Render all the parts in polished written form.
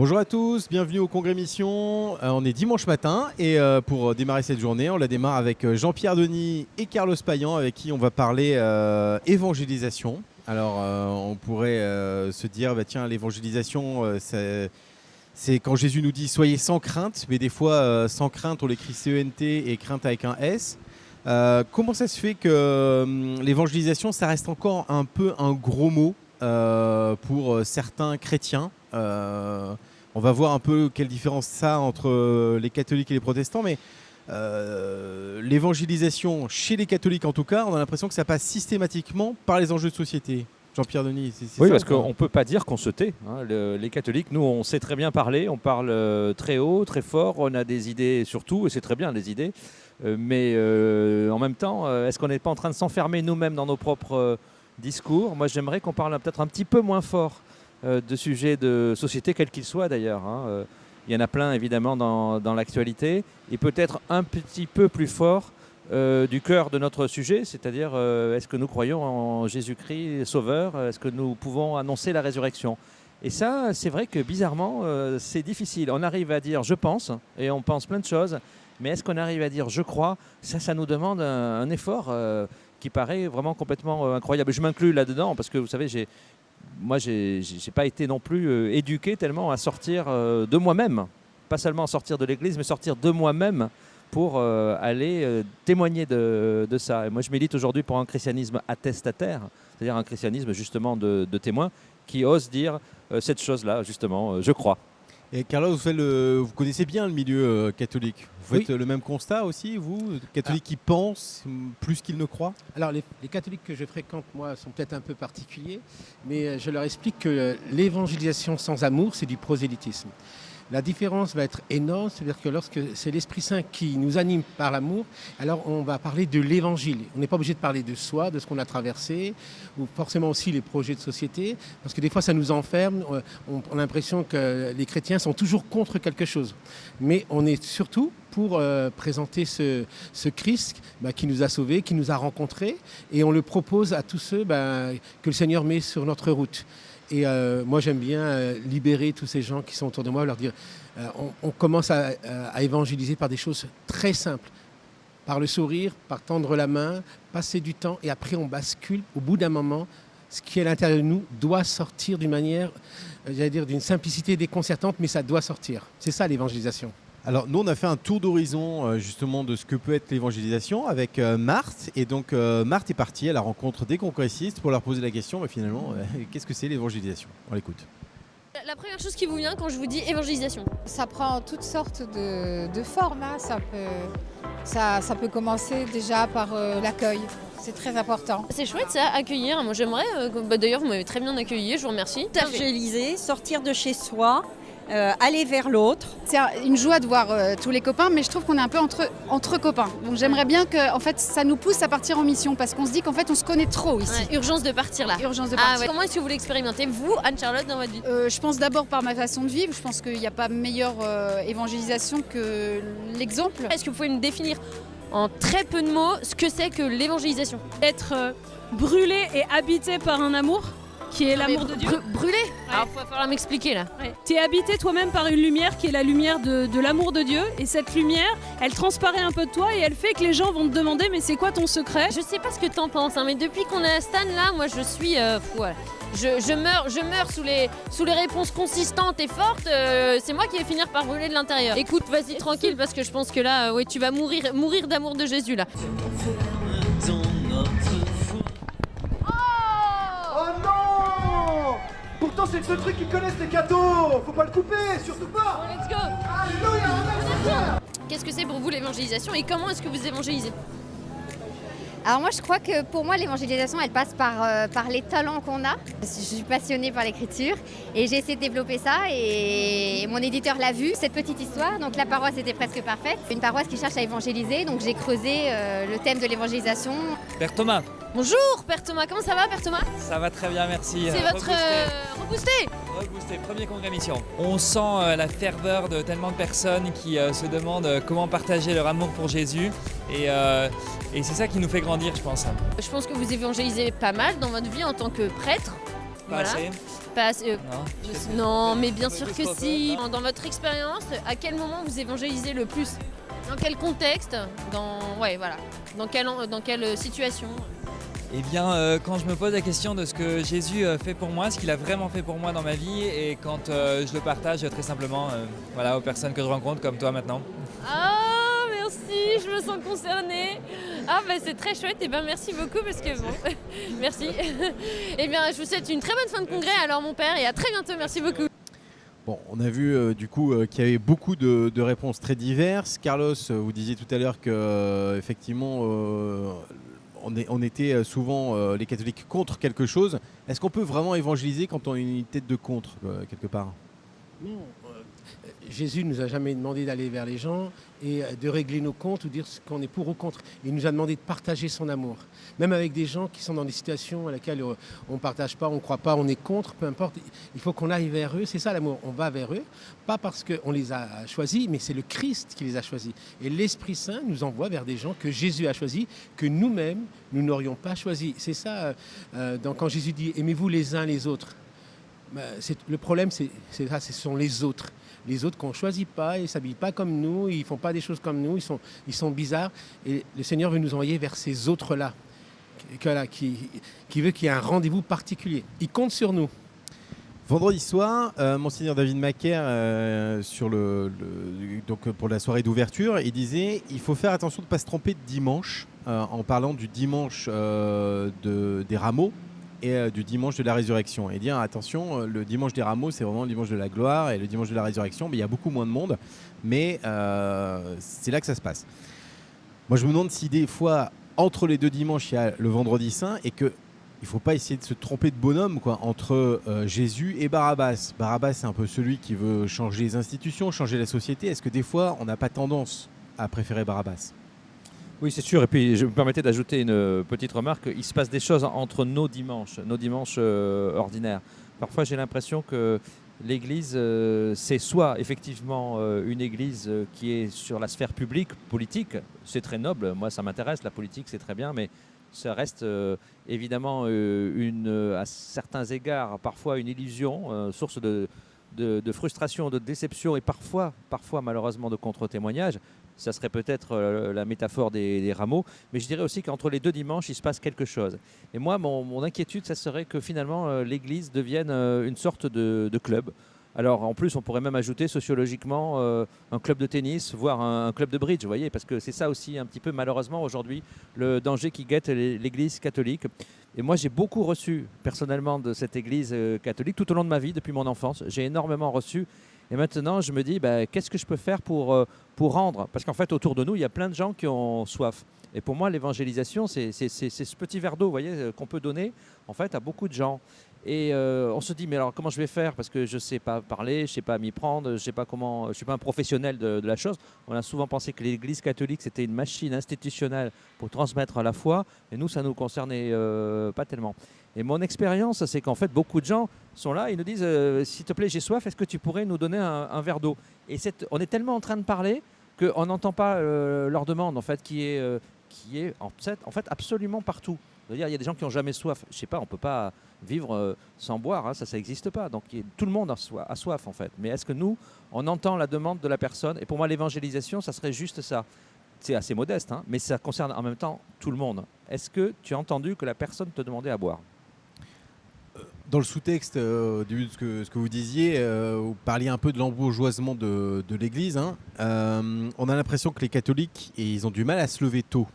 Bonjour à tous, bienvenue au Congrès Mission. On est dimanche matin et pour démarrer cette journée, on la démarre avec Jean-Pierre Denis et Carlos Payan avec qui on va parler évangélisation. Alors on pourrait se dire, tiens, l'évangélisation, c'est quand Jésus nous dit soyez sans crainte, mais des fois sans crainte on l'écrit C-E-N-T et crainte avec un S. Comment ça se fait que l'évangélisation, ça reste encore un peu un gros mot pour certains chrétiens? On va voir un peu quelle différence ça a entre les catholiques et les protestants, mais l'évangélisation chez les catholiques en tout cas, on a l'impression que ça passe systématiquement par les enjeux de société. Jean-Pierre Denis, c'est oui, ça, parce qu'on ne peut pas dire qu'on se tait. Les catholiques, nous, on sait très bien parler, on parle très haut, très fort, on a des idées sur tout, et c'est très bien, les idées. Mais en même temps, est-ce qu'on n'est pas en train de s'enfermer nous-mêmes dans nos propres discours? Moi, j'aimerais qu'on parle peut-être un petit peu moins fort de sujets de société, quels qu'ils soient d'ailleurs. Il y en a plein, évidemment, dans l'actualité, et peut-être un petit peu plus fort du cœur de notre sujet, c'est-à-dire est-ce que nous croyons en Jésus-Christ Sauveur? Est-ce que nous pouvons annoncer la résurrection? Et ça, c'est vrai que bizarrement, c'est difficile. On arrive à dire « je pense » et on pense plein de choses, mais est-ce qu'on arrive à dire « je crois » ? Ça nous demande un effort qui paraît vraiment complètement incroyable. Je m'inclus là-dedans parce que, vous savez, j'ai pas été non plus éduqué tellement à sortir de moi-même, pas seulement à sortir de l'église, mais sortir de moi-même pour aller témoigner de ça. Et moi, je milite aujourd'hui pour un christianisme attestataire, c'est-à-dire un christianisme justement de témoins qui ose dire cette chose-là, justement, je crois. Et Carlos, vous connaissez bien le milieu catholique. Vous faites le même constat aussi, vous, catholiques qui pensent plus qu'ils ne croient? Alors, les catholiques que je fréquente, moi, sont peut-être un peu particuliers, mais je leur explique que l'évangélisation sans amour, c'est du prosélytisme. La différence va être énorme, c'est-à-dire que lorsque c'est l'Esprit Saint qui nous anime par l'amour, alors on va parler de l'évangile. On n'est pas obligé de parler de soi, de ce qu'on a traversé, ou forcément aussi les projets de société, parce que des fois ça nous enferme, on a l'impression que les chrétiens sont toujours contre quelque chose. Mais on est surtout pour présenter ce Christ qui nous a sauvés, qui nous a rencontrés, et on le propose à tous ceux que le Seigneur met sur notre route. Et moi, j'aime bien libérer tous ces gens qui sont autour de moi, leur dire on commence à évangéliser par des choses très simples, par le sourire, par tendre la main, passer du temps, et après on bascule. Au bout d'un moment, ce qui est à l'intérieur de nous doit sortir d'une manière, j'allais dire, d'une simplicité déconcertante, mais ça doit sortir. C'est ça l'évangélisation. Alors nous on a fait un tour d'horizon justement de ce que peut être l'évangélisation avec Marthe, et donc Marthe est partie à la rencontre des congressistes pour leur poser la question, mais finalement qu'est-ce que c'est l'évangélisation? On l'écoute. La première chose qui vous vient quand je vous dis évangélisation? Ça prend toutes sortes de formes. Ça peut commencer déjà par l'accueil. C'est très important. C'est chouette ça, accueillir. Moi j'aimerais, d'ailleurs vous m'avez très bien accueilli, je vous remercie. Évangéliser, sortir de chez soi, aller vers l'autre. C'est une joie de voir tous les copains, mais je trouve qu'on est un peu entre copains. Donc j'aimerais bien que fait, ça nous pousse à partir en mission, parce qu'on se dit qu'en fait on se connaît trop ici. Ouais, urgence de partir là. Urgence de partir. Comment est-ce que vous l'expérimentez, vous, Anne-Charlotte, dans votre vie? Je pense d'abord par ma façon de vivre. Je pense qu'il n'y a pas meilleure évangélisation que l'exemple. Est-ce que vous pouvez nous définir en très peu de mots ce que c'est que l'évangélisation? Être brûlé et habité par un amour qui est l'amour de Dieu. Brûlé? Alors il va falloir m'expliquer là. Ouais. Tu es habité toi-même par une lumière qui est la lumière de l'amour de Dieu, et cette lumière, elle transparaît un peu de toi et elle fait que les gens vont te demander mais c'est quoi ton secret? Je sais pas ce que t'en penses, mais depuis qu'on est à Stan là, moi je suis voilà. Je meurs sous les réponses consistantes et fortes. C'est moi qui vais finir par brûler de l'intérieur. Écoute, vas-y tranquille, parce que je pense que là, tu vas mourir d'amour de Jésus là. Oh non! Pourtant c'est le seul truc qu'ils connaissent, les cadeaux. Faut pas le couper, surtout pas. Let's go. Alléluia. Qu'est-ce que c'est pour vous l'évangélisation et comment est-ce que vous évangélisez? Alors moi je crois que pour moi l'évangélisation elle passe par les talents qu'on a. Je suis passionnée par l'écriture et j'ai essayé de développer ça, et mon éditeur l'a vu, cette petite histoire. Donc la paroisse était presque parfaite. Une paroisse qui cherche à évangéliser, donc j'ai creusé le thème de l'évangélisation. Père Thomas. Bonjour Père Thomas, comment ça va Père Thomas? Ça va très bien, merci. C'est votre reboosté. Reboosté, premier congrès mission. On sent la ferveur de tellement de personnes qui se demandent comment partager leur amour pour Jésus, et c'est ça qui nous fait grandir, je pense. Je pense que vous évangélisez pas mal dans votre vie en tant que prêtre. Voilà. assez. Pas assez, Non. non, mais bien sûr que Trop si. Dans votre expérience, à quel moment vous évangélisez le plus? Dans quel contexte? Dans quelle situation? Eh bien, quand je me pose la question de ce que Jésus fait pour moi, ce qu'il a vraiment fait pour moi dans ma vie, et quand je le partage très simplement aux personnes que je rencontre comme toi maintenant. Ah, merci, je me sens concernée. Ah, c'est très chouette, et merci beaucoup parce que bon, merci. Eh bien, je vous souhaite une très bonne fin de congrès alors, mon père, et à très bientôt, merci beaucoup. Bon, on a vu du coup qu'il y avait beaucoup de réponses très diverses. Carlos, vous disiez tout à l'heure que effectivement, on était souvent les catholiques contre quelque chose. Est-ce qu'on peut vraiment évangéliser quand on a une tête de contre quelque part? Non, Jésus ne nous a jamais demandé d'aller vers les gens et de régler nos comptes ou dire ce qu'on est pour ou contre. Il nous a demandé de partager son amour. Même avec des gens qui sont dans des situations à laquelle on ne partage pas, on ne croit pas, on est contre, peu importe. Il faut qu'on aille vers eux. C'est ça l'amour. On va vers eux, pas parce qu'on les a choisis, mais c'est le Christ qui les a choisis. Et l'Esprit Saint nous envoie vers des gens que Jésus a choisis, que nous-mêmes, nous n'aurions pas choisis. C'est ça, quand Jésus dit « aimez-vous les uns les autres ». Le problème, c'est ça, ce sont les autres. Les autres qu'on ne choisit pas, ils ne s'habillent pas comme nous, ils ne font pas des choses comme nous, ils sont bizarres. Et le Seigneur veut nous envoyer vers ces autres-là, qui veut qu'il y ait un rendez-vous particulier. Il compte sur nous. Vendredi soir, Monseigneur David Macaire, donc pour la soirée d'ouverture, il disait il faut faire attention de ne pas se tromper de dimanche, en parlant du dimanche des rameaux et du dimanche de la résurrection. Et dire attention, le dimanche des rameaux, c'est vraiment le dimanche de la gloire, et le dimanche de la résurrection, il y a beaucoup moins de monde, mais c'est là que ça se passe. Moi, je me demande si des fois, entre les deux dimanches, il y a le vendredi saint, et qu'il ne faut pas essayer de se tromper de bonhomme entre Jésus et Barabbas. Barabbas, c'est un peu celui qui veut changer les institutions, changer la société. Est-ce que des fois, on n'a pas tendance à préférer Barabbas ? Oui, c'est sûr. Et puis, je me permettais d'ajouter une petite remarque. Il se passe des choses entre nos dimanches ordinaires. Parfois, j'ai l'impression que l'Église, c'est soit effectivement une Église qui est sur la sphère publique, politique. C'est très noble. Moi, ça m'intéresse. La politique, c'est très bien. Mais ça reste évidemment à certains égards, parfois une illusion, source de frustration, de déception et parfois malheureusement de contre-témoignages. Ça serait peut-être la métaphore des rameaux, mais je dirais aussi qu'entre les deux dimanches, il se passe quelque chose. Et moi, mon inquiétude, ça serait que finalement, l'Église devienne une sorte de club. Alors, en plus, on pourrait même ajouter sociologiquement un club de tennis, voire un club de bridge, vous voyez, parce que c'est ça aussi un petit peu, malheureusement, aujourd'hui, le danger qui guette l'Église catholique. Et moi, j'ai beaucoup reçu, personnellement, de cette Église catholique, tout au long de ma vie, depuis mon enfance. J'ai énormément reçu. Et maintenant, je me dis, qu'est-ce que je peux faire pour rendre? Parce qu'en fait, autour de nous, il y a plein de gens qui ont soif. Et pour moi, l'évangélisation, c'est ce petit verre d'eau, vous voyez, qu'on peut donner, en fait, à beaucoup de gens. Et on se dit, mais alors comment je vais faire? Parce que je ne sais pas parler, je ne sais pas m'y prendre, je ne sais pas comment, je ne suis pas un professionnel de la chose. On a souvent pensé que l'Église catholique, c'était une machine institutionnelle pour transmettre la foi. Et nous, ça ne nous concernait pas tellement. Et mon expérience, c'est qu'en fait, beaucoup de gens sont là, ils nous disent, s'il te plaît, j'ai soif, est-ce que tu pourrais nous donner un verre d'eau? Et on est tellement en train de parler qu'on n'entend pas leur demande, en fait, qui est en fait absolument partout. C'est-à-dire, il y a des gens qui n'ont jamais soif. Je ne sais pas, on ne peut pas vivre sans boire, hein, ça n'existe pas. Donc tout le monde a soif, en fait. Mais est-ce que nous, on entend la demande de la personne? Et pour moi, l'évangélisation, ça serait juste ça. C'est assez modeste, hein, mais ça concerne en même temps tout le monde. Est-ce que tu as entendu que la personne te demandait à boire? Dans le sous-texte au début de ce que vous disiez, vous parliez un peu de l'embourgeoisement de l'Église. Hein. On a l'impression que les catholiques, ils ont du mal à se lever tôt.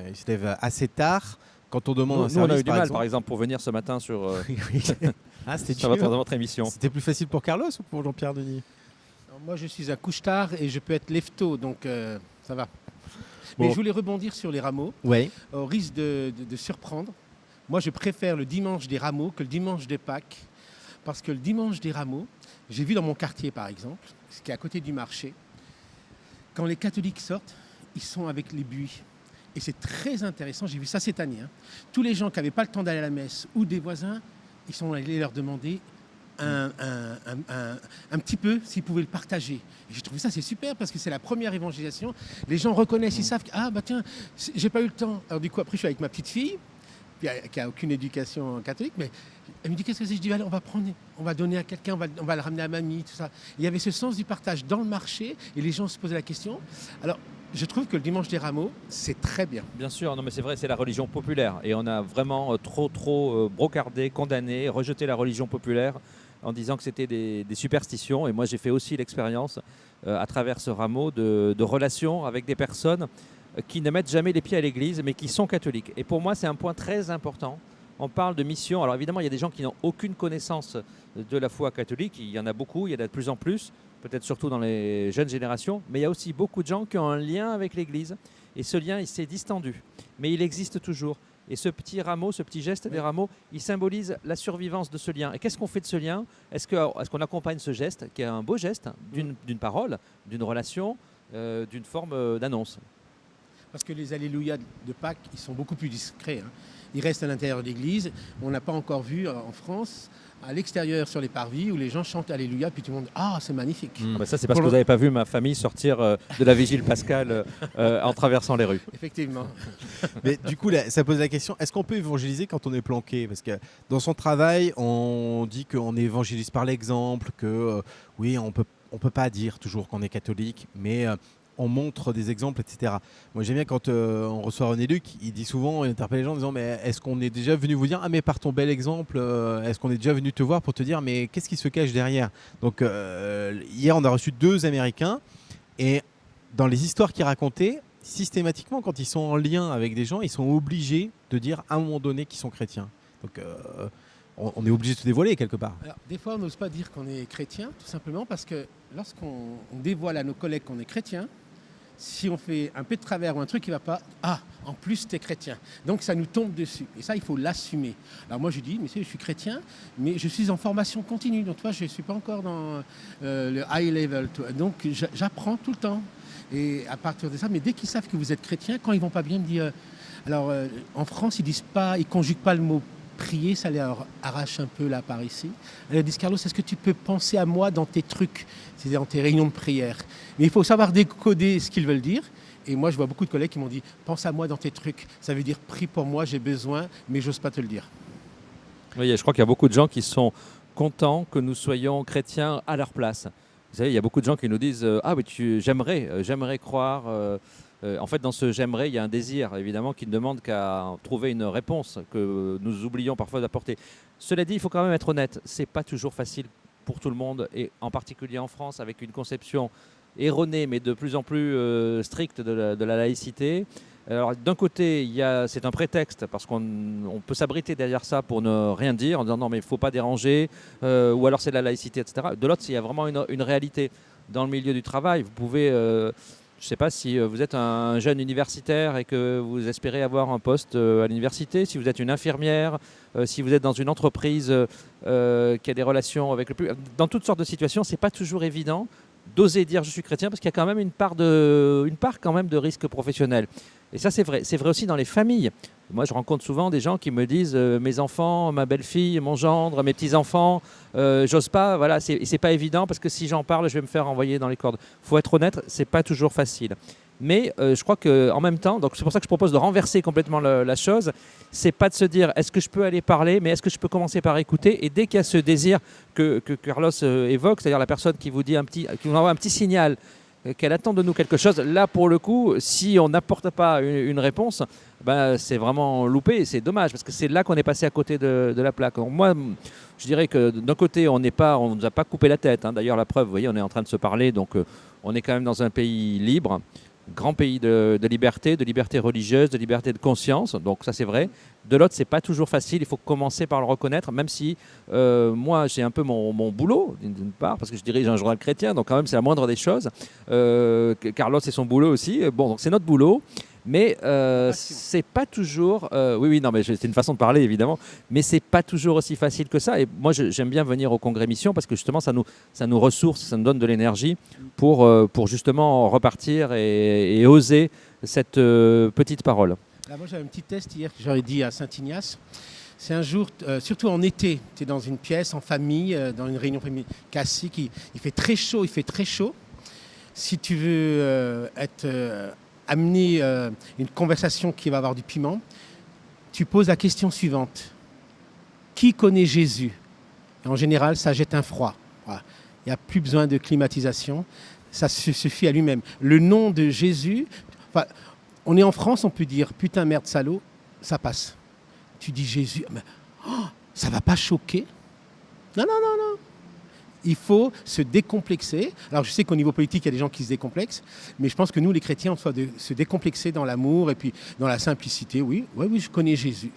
Ils se lèvent assez tard. Quand on demande un service, on a eu du mal, par exemple, pour venir ce matin sur, sur votre émission. C'était plus facile pour Carlos ou pour Jean-Pierre Denis? Alors, moi, je suis un couche-tard et je peux être lève-tôt, donc ça va. Bon. Mais je voulais rebondir sur les rameaux, ouais. Au risque de surprendre. Moi, je préfère le dimanche des rameaux que le dimanche de Pâques, parce que le dimanche des rameaux, j'ai vu dans mon quartier, par exemple, ce qui est à côté du marché, quand les catholiques sortent, ils sont avec les buis. Et c'est très intéressant, j'ai vu ça cette année. Hein. Tous les gens qui n'avaient pas le temps d'aller à la messe ou des voisins, ils sont allés leur demander un petit peu s'ils pouvaient le partager. Et j'ai trouvé ça, c'est super parce que c'est la première évangélisation. Les gens reconnaissent, ils savent que, ah bah tiens, j'ai pas eu le temps. Alors du coup, après, je suis avec ma petite fille. qui a aucune éducation catholique, mais elle me dit qu'est-ce que c'est? Je dis allez, on va donner à quelqu'un, on va le ramener à mamie, tout ça. Il y avait ce sens du partage dans le marché et les gens se posaient la question. Alors, je trouve que le dimanche des rameaux, c'est très bien. Bien sûr, non mais c'est vrai, c'est la religion populaire. Et on a vraiment trop brocardé, condamné, rejeté la religion populaire en disant que c'était des superstitions. Et moi, j'ai fait aussi l'expérience, à travers ce rameau, de relations avec des personnes qui ne mettent jamais les pieds à l'église, mais qui sont catholiques. Et pour moi, c'est un point très important. On parle de mission. Alors évidemment, il y a des gens qui n'ont aucune connaissance de la foi catholique. Il y en a beaucoup, il y en a de plus en plus, peut-être surtout dans les jeunes générations. Mais il y a aussi beaucoup de gens qui ont un lien avec l'église. Et ce lien, il s'est distendu. Mais il existe toujours. Et ce petit rameau, ce petit geste des rameaux, il symbolise la survivance de ce lien. Et qu'est-ce qu'on fait de ce lien? Est-ce qu'on accompagne ce geste, qui est un beau geste, d'une parole, d'une relation, d'une forme d'annonce? Parce que les alléluia de Pâques, ils sont beaucoup plus discrets. Ils restent à l'intérieur de l'église. On n'a pas encore vu en France, à l'extérieur sur les parvis, où les gens chantent alléluia, puis tout le monde ah c'est magnifique. Ça c'est parce que vous n'avez pas vu ma famille sortir de la vigile pascale en traversant les rues. Effectivement. Mais du coup, là, ça pose la question, est-ce qu'on peut évangéliser quand on est planqué? Parce que dans son travail, on dit qu'on évangélise par l'exemple, que oui, on peut pas dire toujours qu'on est catholique, mais on montre des exemples, etc. Moi, j'aime bien quand on reçoit René Luc, il dit souvent, il interpelle les gens en disant mais est-ce qu'on est déjà venu vous dire ah mais par ton bel exemple, est-ce qu'on est déjà venu te voir pour te dire mais qu'est-ce qui se cache derrière? Donc hier, on a reçu 2 Américains et dans les histoires qu'ils racontaient, systématiquement, quand ils sont en lien avec des gens, ils sont obligés de dire à un moment donné qu'ils sont chrétiens. Donc on est obligé de se dévoiler quelque part. Alors, des fois, on n'ose pas dire qu'on est chrétien, tout simplement parce que lorsqu'on dévoile à nos collègues qu'on est chrétien, si on fait un peu de travers ou un truc qui ne va pas, ah, en plus, tu es chrétien. Donc, ça nous tombe dessus. Et ça, il faut l'assumer. Alors, moi, je dis, monsieur, je suis chrétien, mais je suis en formation continue. Donc, toi, je ne suis pas encore dans le high level. Donc, j'apprends tout le temps. Et à partir de ça, mais dès qu'ils savent que vous êtes chrétien, quand ils ne vont pas bien me dire... alors, en France, ils ne conjuguent pas le mot prier, ça leur arrache un peu là par ici. Ils disent Carlos, est-ce que tu peux penser à moi dans tes trucs, c'est-à-dire dans tes réunions de prière? Mais il faut savoir décoder ce qu'ils veulent dire. Et moi, je vois beaucoup de collègues qui m'ont dit pense à moi dans tes trucs. Ça veut dire prie pour moi, j'ai besoin, mais j'ose pas te le dire. Oui, je crois qu'il y a beaucoup de gens qui sont contents que nous soyons chrétiens à leur place. Vous savez, il y a beaucoup de gens qui nous disent ah oui, j'aimerais croire. En fait, dans ce j'aimerais, il y a un désir, évidemment, qui ne demande qu'à trouver une réponse que nous oublions parfois d'apporter. Cela dit, il faut quand même être honnête, ce n'est pas toujours facile pour tout le monde, et en particulier en France, avec une conception erronée, mais de plus en plus stricte de la laïcité. Alors, d'un côté, c'est un prétexte, parce qu'on peut s'abriter derrière ça pour ne rien dire, en disant non, mais il ne faut pas déranger, ou alors c'est de la laïcité, etc. De l'autre, il y a vraiment une réalité. Dans le milieu du travail, vous pouvez... je ne sais pas si vous êtes un jeune universitaire et que vous espérez avoir un poste à l'université, si vous êtes une infirmière, si vous êtes dans une entreprise qui a des relations avec le public. Dans toutes sortes de situations, ce n'est pas toujours évident d'oser dire je suis chrétien parce qu'il y a quand même une part quand même de risque professionnel. Et ça, c'est vrai. C'est vrai aussi dans les familles. Moi, je rencontre souvent des gens qui me disent mes enfants, ma belle-fille, mon gendre, mes petits-enfants, j'ose pas. Voilà, c'est pas évident parce que si j'en parle, je vais me faire envoyer dans les cordes. Il faut être honnête, c'est pas toujours facile. Mais je crois qu'en même temps, donc c'est pour ça que je propose de renverser complètement la chose. C'est pas de se dire est-ce que je peux aller parler, mais est-ce que je peux commencer par écouter? Et dès qu'il y a ce désir que Carlos évoque, c'est-à-dire la personne qui vous dit qui vous envoie un petit signal qu'elle attend de nous quelque chose, là pour le coup, si on n'apporte pas une réponse, ben, c'est vraiment loupé et c'est dommage parce que c'est là qu'on est passé à côté de la plaque. Donc, moi, je dirais que d'un côté, on ne nous a pas coupé la tête. D'ailleurs, la preuve, vous voyez, on est en train de se parler, donc on est quand même dans un pays libre. Grand pays de liberté religieuse, de liberté de conscience, donc ça c'est vrai. De l'autre, c'est pas toujours facile, il faut commencer par le reconnaître, même si moi j'ai un peu mon boulot, d'une part, parce que je dirige un journal chrétien, donc quand même c'est la moindre des choses. Carlos, c'est son boulot aussi, bon, donc c'est notre boulot. Mais c'est pas toujours... oui, non, mais c'est une façon de parler, évidemment. Mais c'est pas toujours aussi facile que ça. Et moi, j'aime bien venir au congrès mission parce que justement, ça nous ressource, ça nous donne de l'énergie pour justement repartir et oser cette petite parole. Là, moi, j'avais un petit test hier que j'aurais dit à Saint-Ignace. C'est un jour, surtout en été, tu es dans une pièce, en famille, dans une réunion famille classique. Il fait très chaud, Si tu veux amener une conversation qui va avoir du piment, tu poses la question suivante. Qui connaît Jésus? Et en général, ça jette un froid. Voilà. Il n'y a plus besoin de climatisation. Ça se suffit à lui-même. Le nom de Jésus, enfin, on est en France, on peut dire putain, merde, salaud, ça passe. Tu dis Jésus, mais, ça ne va pas choquer? Non. Il faut se décomplexer. Alors je sais qu'au niveau politique, il y a des gens qui se décomplexent, mais je pense que nous, les chrétiens, on doit se décomplexer dans l'amour et puis dans la simplicité. Oui, je connais Jésus.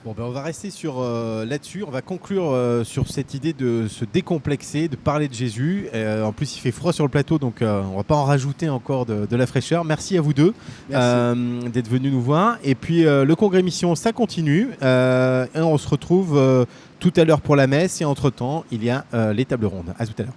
Bon, on va rester là-dessus. On va conclure sur cette idée de se décomplexer, de parler de Jésus. En plus, il fait froid sur le plateau, donc on ne va pas en rajouter encore de la fraîcheur. Merci à vous deux d'être venus nous voir. Et puis, le Congrès Mission, ça continue. Et on se retrouve tout à l'heure pour la messe. Et entre-temps, il y a les tables rondes. À tout à l'heure.